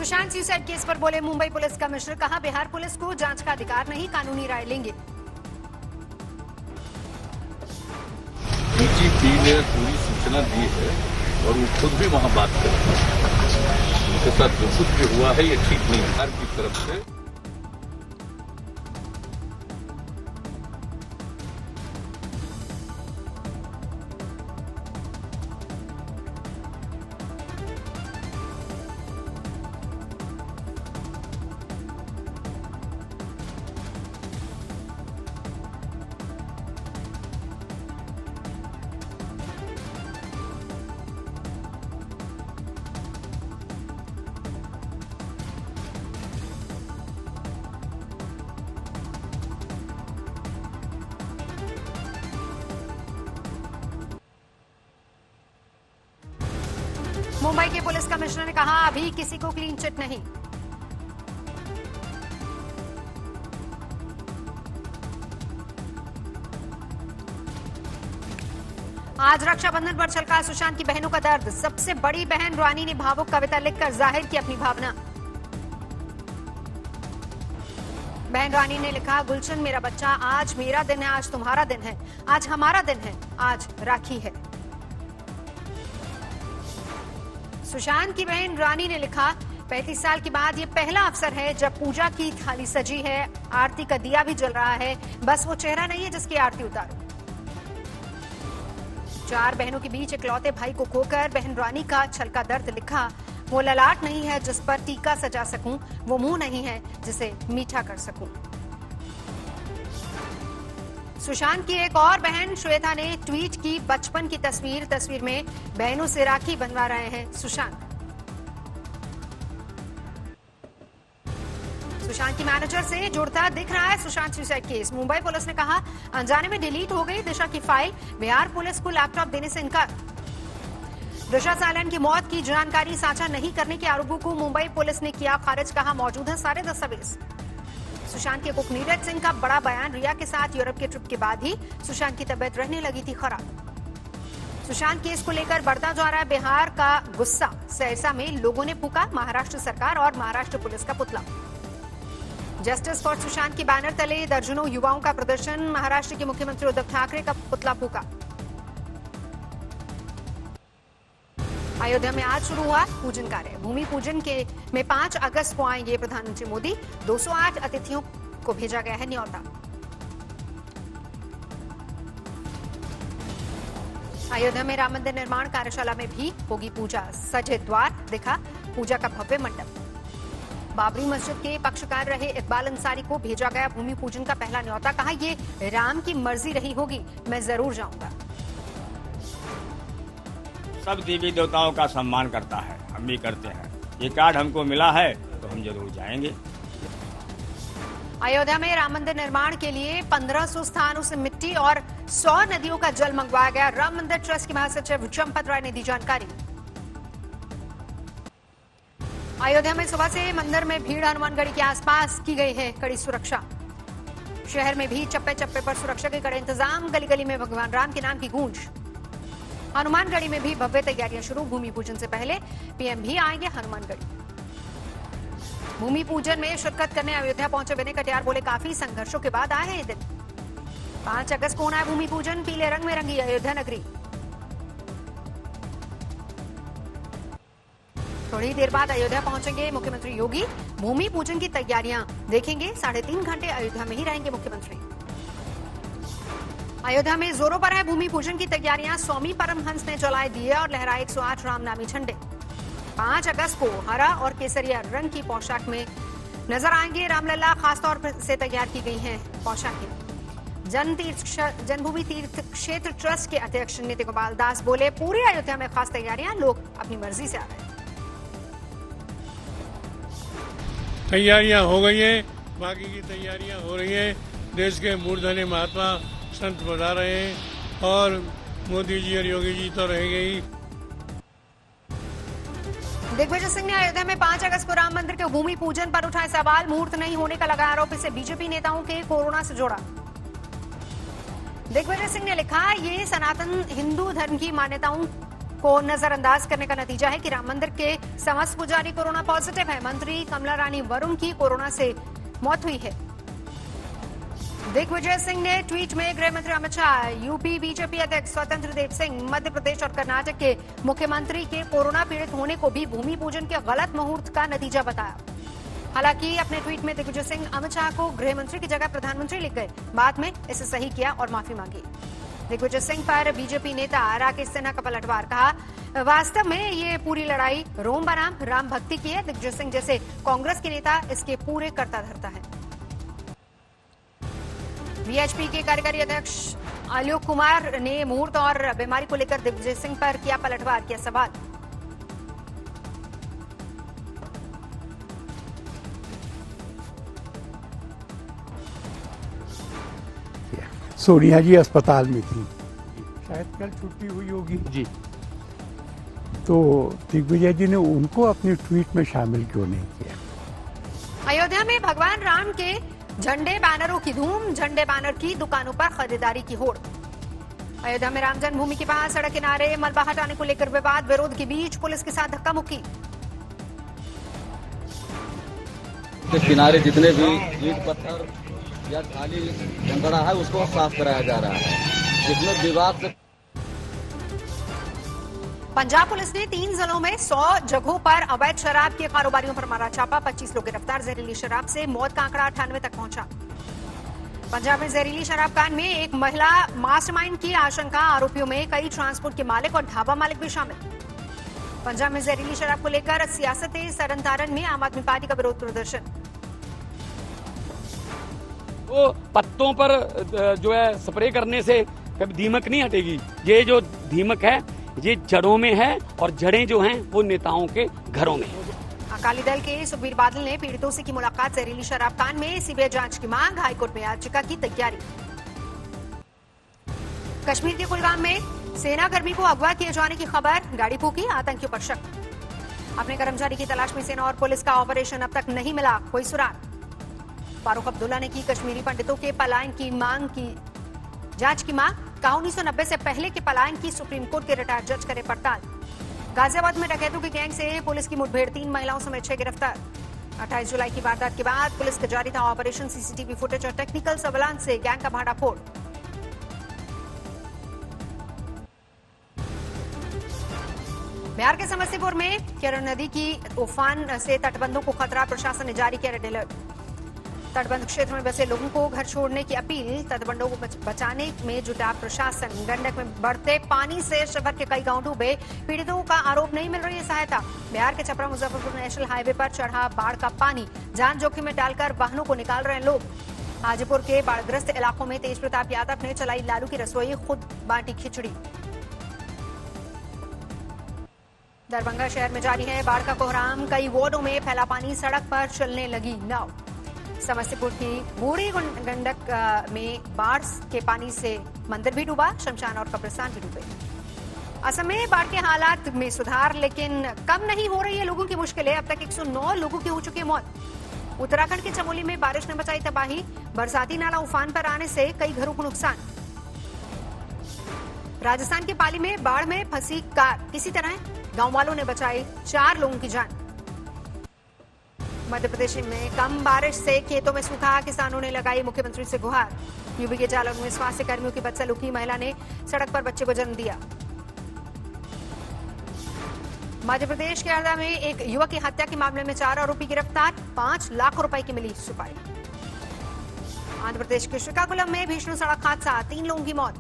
Sushant suicide case पर बोले Mumbai police commissioner, कहा बिहार पुलिस को जांच का अधिकार नहीं, कानूनी राय लेंगे। डीजीपी ने पूरी सूचना दी है और वो खुद भी वहां बात कर रहे हैं। उनके साथ जो कुछ भी हुआ है ये ठीक नहीं, बिहार की तरफ से। मुंबई के पुलिस कमिश्नर ने कहा, अभी किसी को क्लीन चिट नहीं। आज रक्षाबंधन पर छलका सुशांत की बहनों का दर्द। सबसे बड़ी बहन रानी ने भावुक कविता लिखकर जाहिर की अपनी भावना। बहन रानी ने लिखा, गुलशन मेरा बच्चा, आज मेरा दिन है, आज तुम्हारा दिन है, आज हमारा दिन है, आज राखी है। सुशांत की बहन रानी ने लिखा, 35 साल के बाद ये पहला अवसर है जब पूजा की थाली सजी है, आरती का दिया भी जल रहा है, बस वो चेहरा नहीं है जिसकी आरती उतारो। 4 बहनों के बीच इकलौते भाई को खोकर बहन रानी का छलका दर्द लिखा, वो ललाट नहीं है जिस पर टीका सजा सकूं, वो मुंह नहीं है जिसे मीठा कर सकूं। सुशांत की एक और बहन श्वेता ने ट्वीट की बचपन की तस्वीर में बहनों से राखी बनवा रहे हैं सुशांत। सुशांत की मैनेजर से जुड़ता दिख रहा है Sushant suicide case. Mumbai police ने कहा, अनजाने में डिलीट हो गई दिशा की फाइल, बिहार पुलिस को लैपटॉप देने से इनकार। दिशा सालन की मौत की जानकारी साझा नहीं करने के आरोपों को मुंबई पुलिस ने किया खारिज, कहा मौजूद है सारे दस्तावेज। सुशांत के कुक नीरज सिंह का बड़ा बयान, रिया के साथ यूरोप के ट्रिप के बाद ही सुशांत की तबीयत रहने लगी थी खराब। सुशांत केस को लेकर बढ़ता जा रहा है बिहार का गुस्सा। सहरसा में लोगों ने फूका महाराष्ट्र सरकार और महाराष्ट्र पुलिस का पुतला। जस्टिस फॉर सुशांत के बैनर तले दर्जनों युवाओं का प्रदर्शन, महाराष्ट्र के मुख्यमंत्री उद्धव ठाकरे का पुतला फूका। अयोध्या में आज शुरू हुआ पूजन कार्य। भूमि पूजन में 5 अगस्त को आएंगे प्रधानमंत्री मोदी। 208 अतिथियों को भेजा गया है न्योता। अयोध्या में राम मंदिर निर्माण कार्यशाला में भी होगी पूजा। सजे द्वार, दिखा पूजा का भव्य मंडप। बाबरी मस्जिद के पक्षकार रहे इकबाल अंसारी को भेजा गया भूमि पूजन का पहला न्योता। कहा, ये राम की मर्जी रही होगी, मैं जरूर जाऊंगा। सब देवी देवताओं का सम्मान करता है, हम भी करते हैं। ये कार्ड हमको मिला है तो हम जरूर जाएंगे। अयोध्या में राम मंदिर निर्माण के लिए 1500 स्थानों से मिट्टी और 100 नदियों का जल मंगवाया गया। राम मंदिर ट्रस्ट के महासचिव चंपत राय ने दी जानकारी। अयोध्या में सुबह से मंदिर में भीड़, हनुमानगढ़ी के आसपास की गई है कड़ी सुरक्षा। शहर में भी चप्पे चप्पे पर सुरक्षा के कड़े इंतजाम। गली गली में भगवान राम के नाम की गूंज। हनुमानगढ़ी में भी भव्य तैयारियां शुरू। भूमि पूजन से पहले पीएम भी आएंगे हनुमानगढ़ी। भूमि पूजन में शिरकत करने अयोध्या पहुंचे विनय कटियार बोले, काफी संघर्षों के बाद आए हैं ये दिन। 5 अगस्त को होना है भूमि पूजन, पीले रंग में रंगी अयोध्या नगरी। थोड़ी देर बाद अयोध्या पहुंचेंगे मुख्यमंत्री योगी। भूमि पूजन की तैयारियां देखेंगे। 3.5 घंटे अयोध्या में ही रहेंगे मुख्यमंत्री। अयोध्या में जोरों पर है भूमि पूजन की तैयारियां। स्वामी परमहंस ने जलाए दिए और लहराए 108 रामनामी झंडे। 5 अगस्त को हरा और केसरिया रंग की पोशाक में नजर आएंगे रामलला। खासतौर से तैयार की गई हैं पोशाकें। जन्मभूमि तीर्थ क्षेत्र ट्रस्ट के अध्यक्ष नित्य गोपाल दास बोले, पूरे अयोध्या में खास तैयारियां, लोग अपनी मर्जी से आ रहे हैं। तैयारियां हो गई है, बाकी की तैयारियां हो रही है। देश के मूर्धन्य महात्मा संत बता रहे हैं और मोदी जी और योगी जी तो रहेंगे ही। दिग्विजय सिंह ने अयोध्या में 5 अगस्त को राम मंदिर के भूमि पूजन पर उठाए सवाल। मुहूर्त नहीं होने का लगा आरोप, इसे बीजेपी नेताओं के कोरोना से जोड़ा। दिग्विजय सिंह ने लिखा, ये सनातन हिंदू धर्म की मान्यताओं को नजरअंदाज करने का नतीजा है कि राम मंदिर के समस्त पुजारी कोरोना पॉजिटिव है। मंत्री कमला रानी वरुण की कोरोना से मौत हुई है। दिग्विजय सिंह ने ट्वीट में गृह मंत्री अमित शाह, यूपी बीजेपी अध्यक्ष स्वतंत्र देव सिंह, मध्य प्रदेश और कर्नाटक के मुख्यमंत्री के कोरोना पीड़ित होने को भी भूमि पूजन के गलत मुहूर्त का नतीजा बताया। हालांकि अपने ट्वीट में दिग्विजय सिंह अमित शाह को गृह मंत्री की जगह प्रधानमंत्री लिख गए। बाद में इसे सही किया और माफी मांगी। दिग्विजय सिंह पर बीजेपी नेता राकेश सिन्हा का पलटवार, कहा वास्तव में ये पूरी लड़ाई रोम बनाम राम भक्ति की है। दिग्विजय सिंह जैसे कांग्रेस के नेता इसके पूरे कर्ता धर्ता है। वीएचपी के कार्यकारी अध्यक्ष आलोक कुमार ने मुहूर्त और बीमारी को लेकर दिग्विजय सिंह पर किया पलटवार, किया सवाल। सोनिया जी अस्पताल में थी, शायद कल छुट्टी हुई होगी जी, तो दिग्विजय जी ने उनको अपने ट्वीट में शामिल क्यों नहीं किया? अयोध्या में भगवान राम के झंडे बैनरों की धूम, झंडे बैनर की दुकानों पर खरीदारी की होड़। अयोध्या में राम जन्मभूमि के पास सड़क किनारे मलबा हटाने को लेकर विवाद, विरोध के बीच पुलिस के साथ धक्का मुक्की। किनारे जितने भी ईंट पत्थर या खाली कंकड़ा है उसको साफ कराया जा रहा है, जिसमें विवाद से। पंजाब पुलिस ने 3 जिलों में 100 जगहों पर अवैध शराब के कारोबारियों पर मारा छापा। 25 लोग गिरफ्तार। जहरीली शराब से मौत का आंकड़ा 98 तक पहुंचा। पंजाब में जहरीली शराब कांड में एक महिला मास्टरमाइंड की आशंका। आरोपियों में कई ट्रांसपोर्ट के मालिक और ढाबा मालिक भी शामिल। पंजाब में जहरीली शराब को लेकर सियासत तरन तारन में आम आदमी पार्टी का विरोध प्रदर्शन। वो पत्तों पर जो है स्प्रे करने से कभी दीमक नहीं हटेगी। ये जो दीमक है ये जड़ों में है और जड़ें जो हैं वो नेताओं के घरों में है। अकाली दल के सुखबीर बादल ने पीड़ितों से की मुलाकात। जहरीली शराब कांड में सीबीआई जांच की मांग। हाईकोर्ट में याचिका की तैयारी। कश्मीर के कुलगाम में सेना कर्मी को अगवा किए जाने की खबर। गाड़ी फूकी, आतंकियों पर शक। अपने कर्मचारी की तलाश में सेना और पुलिस का ऑपरेशन, अब तक नहीं मिला कोई सुराग। फारूक अब्दुल्ला ने की कश्मीरी पंडितों के पलायन की मांग की जांच की मांग। कहा 1990 से पहले के पलायन की सुप्रीम कोर्ट के रिटायर्ड जज करे पड़ताल। गाजियाबाद में डकैतों की गैंग से पुलिस की मुठभेड़, 3 महिलाओं समेत 6 गिरफ्तार। 28 जुलाई की वारदात के बाद पुलिस का जारी था ऑपरेशन। सीसीटीवी फुटेज और टेक्निकल सर्विलांस से गैंग का भांडाफोड़। बिहार के समस्तीपुर में केरन नदी की उफान से तटबंधों को खतरा। प्रशासन ने जारी किया रेड अलर्ट। तटबंध क्षेत्र में बसे लोगों को घर छोड़ने की अपील। तटबंधों को बचाने में जुटा प्रशासन। गंडक में बढ़ते पानी से शहर के कई गांव डूबे। पीड़ितों का आरोप नहीं मिल रही है सहायता। बिहार के छपरा मुजफ्फरपुर नेशनल हाईवे पर चढ़ा बाढ़ का पानी। जान जोखिम में डालकर वाहनों को निकाल रहे हैं लोग। हाजीपुर के बाढ़ग्रस्त इलाकों में तेज प्रताप यादव ने चलाई लालू की रसोई, खुद बांटी खिचड़ी। दरभंगा शहर में जारी है बाढ़ का कोहराम। कई वार्डों में फैला पानी, सड़क पर चलने लगी नाव। समस्तीपुर की बूढ़ी गंडक में बाढ़ के पानी से मंदिर भी डूबा, शमशान और कब्रिस्तान भी डूबे। असम में बाढ़ के हालात में सुधार, लेकिन कम नहीं हो रही है लोगों की मुश्किलें। अब तक 109 लोगों की हो चुकी है मौत। उत्तराखंड के चमोली में बारिश ने मचाई तबाही। बरसाती नाला उफान पर आने से कई घरों को नुकसान। राजस्थान के पाली में बाढ़ में फंसी कार, किसी तरह गांव वालों ने बचाई 4 लोगों की जान। मध्य प्रदेश में कम बारिश से खेतों में सूखा। किसानों ने लगाई मुख्यमंत्री से गुहार। यूपी के जालौन में स्वास्थ्य कर्मियों की बदसलूकी। महिला ने सड़क पर बच्चे को जन्म दिया। मध्य प्रदेश के हरदा में एक युवक की हत्या के मामले में 4 आरोपी गिरफ्तार। 5 लाख रुपए की मिली सुपारी। आंध्र प्रदेश के श्रीकाकुलम में भीषण सड़क हादसा, 3 लोगों की मौत।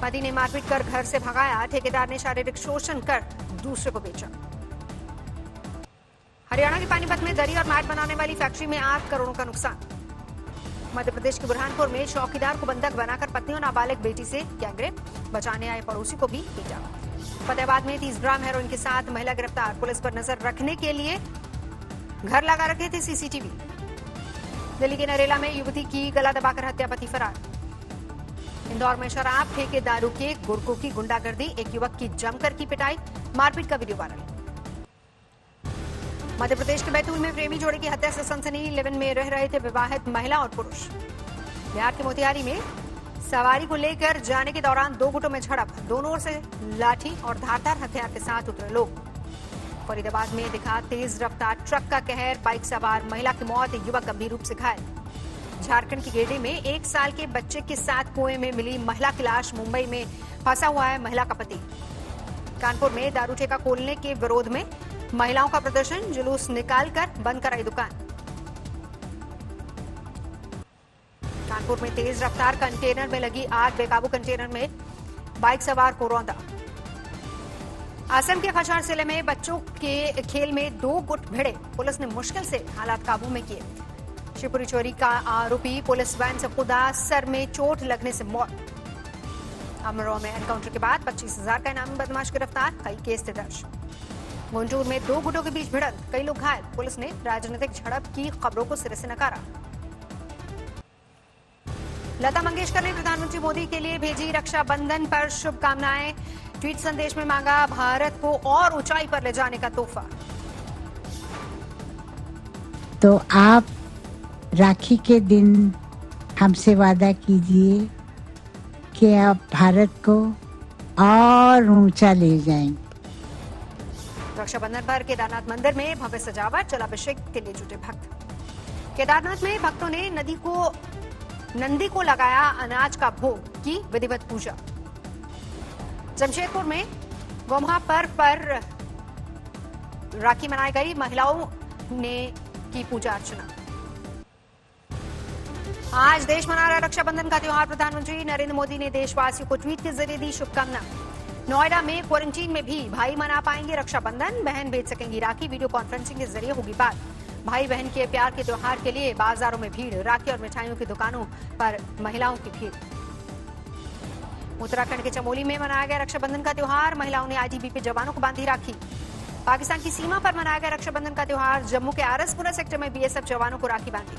पति ने मारपीट कर घर से भगाया। ठेकेदार ने शारीरिक शोषण कर दूसरे को बेचा। हरियाणा के पानीपत में दरी और मैट बनाने वाली फैक्ट्री में आग, करोड़ों का नुकसान। मध्य प्रदेश के बुरहानपुर में चौकीदार को बंधक बनाकर पत्नी और नाबालिग बेटी से गैंगरेप, बचाने आए पड़ोसी को भी पीटा। फतेहाबाद में 30 ग्राम हेरोइन के साथ महिला गिरफ्तार। पुलिस पर नजर रखने के लिए घर लगा रखे थे सीसीटीवी। दिल्ली के नरेला में युवती की गला दबाकर हत्या, पति फरार। इंदौर में शराब ठेकेदारों के गुर्गों की गुंडागर्दी, एक युवक की जमकर की पिटाई, मारपीट का वीडियो वायरल। मध्य प्रदेश के बैतूल में प्रेमी जोड़े की हत्या से सनसनी। लिव इन में रह रहे थे विवाहित महिला और पुरुष। बिहार के मोतिहारी में सवारी को लेकर जाने के दौरान दो गुटों में झड़प, दोनों ओर से लाठी और धारदार हथियार के साथ उतरे लोग। फरीदाबाद में दिखा तेज रफ्तार ट्रक का कहर, बाइक सवार महिला की मौत, युवक गंभीर रूप से घायल। झारखंड के गिरिडीह में 1 साल के बच्चे के साथ कुएं में मिली महिला की लाश, मुंबई में फंसा हुआ है महिला का पति। कानपुर में दारू ठेका खोलने के विरोध में महिलाओं का प्रदर्शन, जुलूस निकालकर बंद कराई दुकान। कानपुर में तेज रफ्तार कंटेनर में लगी आग, बेकाबू कंटेनर में बाइक सवार को रौंदा। असम के खचार जिले में बच्चों के खेल में 2 गुट भिड़े, पुलिस ने मुश्किल से हालात काबू में किए। शिवपुरी चोरी का आरोपी पुलिस वैन से कूदा, सर में चोट लगने से मौत। अमरोहा में एनकाउंटर के बाद 25,000 का इनामी बदमाश गिरफ्तार, कई केस थे दर्ज। गुंटूर में 2 गुटों के बीच भिड़ंत, कई लोग घायल, पुलिस ने राजनीतिक झड़प की खबरों को सिरे से नकारा। लता मंगेशकर ने प्रधानमंत्री मोदी के लिए भेजी रक्षाबंधन पर शुभकामनाएं, ट्वीट संदेश में मांगा भारत को और ऊंचाई पर ले जाने का तोहफा। तो आप राखी के दिन हमसे वादा कीजिए कि आप भारत को और ऊंचा ले जाएंगे। रक्षाबंधन पर केदारनाथ मंदिर में भव्य सजावट, जलाभिषेक के लिए जुटे भक्त। केदारनाथ में भक्तों ने नंदी को लगाया अनाज का भोग, की विधिवत पूजा। जमशेदपुर में गोम्हा पर्व पर राखी मनाई गई, महिलाओं ने की पूजा अर्चना। आज देश मना रहा रक्षाबंधन का त्योहार, प्रधानमंत्री नरेंद्र मोदी ने देशवासियों को ट्वीट के जरिए दी शुभकामना। नोएडा में क्वारंटीन में भी भाई मना पाएंगे रक्षाबंधन, बहन भेज सकेंगी राखी, वीडियो कॉन्फ्रेंसिंग के जरिए होगी बात। भाई बहन के प्यार के त्योहार के लिए बाजारों में भीड़, राखी और मिठाइयों की दुकानों पर महिलाओं की भीड़। उत्तराखंड के चमोली में मनाया गया रक्षाबंधन का त्योहार, महिलाओं ने आईटीबीपी जवानों को बांधी राखी। पाकिस्तान की सीमा पर मनाया गया रक्षाबंधन का त्योहार, जम्मू के आरएसपुरा सेक्टर में बीएसएफ जवानों को राखी बांधी।